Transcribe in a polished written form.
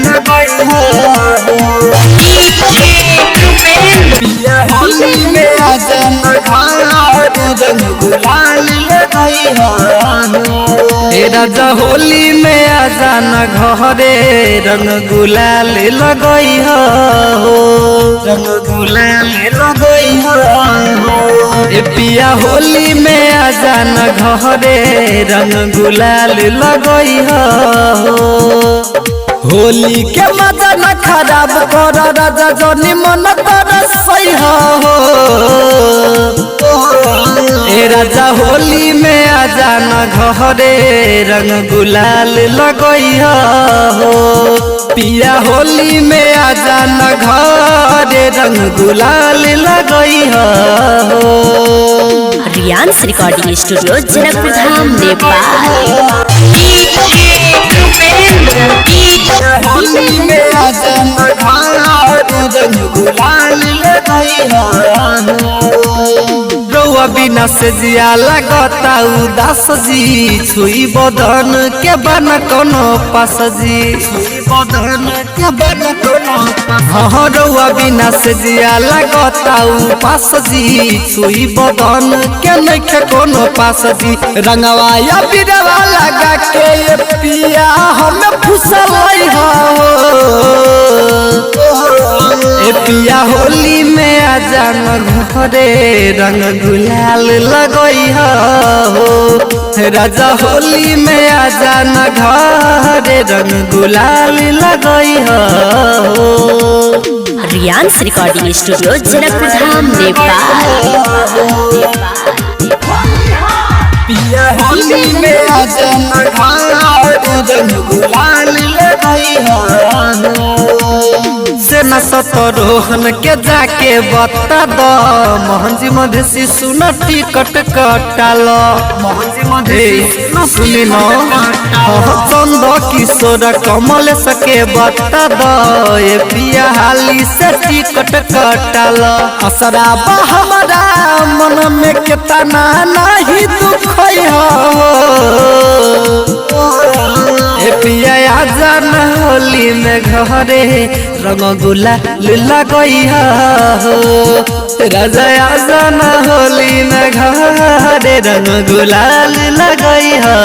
लगई हो पिया होली में आजन घर रंग गुलाल लगई हो राजा होली में आजन घरे रंग गुलाल लगई हो रंग गुलाल लगई हो पिया होली में आजन घरे रंग गुलाल लगई हो होली के मजा न खराब कर राजा जनी मन कर सही हो राजा होली में आजान घरे रंग गुलाल लगई हो पिया होली में आजान घरे रंग गुलाल लगई हो रियांस रिकॉर्डिंग स्टूडियो जनकपुर धाम नेपाल। होली में आजन घर रंग गुलाल लगई हो रउआ बिना से जिया लगता उदास जी छुई बदन के बन कोनो पास जी छुई बदन के बन कोनो हाँ रउआ बिना से जिया लगता पास जी छुई बदन के नइखे कोनो पास जी रंगवा या बिरवा लगा के ये पिया हमें फुसल हो पिया होली में आजान घरे रंग गुलाल लगई हो राजा होली में आजान घरे रंग गुलाल लगई हो रियांस रिकॉर्डिंग स्टूडियो जनकपुर धाम नेपाल। पिया होली में आजन घर रंग गुलाल लगई हो सेना सतरोहन के जाके बता दो मोहनजी मधेसी सुन टिकट कटाल मोहनजी मधेसी सुनी न चंद किशोर कमल सके बता दो ये पिया हाली से टिकट कटाल असरा हमारा मन में केतना नहीं दुख पिया आजान होली में घरे रंग गुलाल लगई हो राजा आजान होली में घरे रंग गुलाल लगई हो।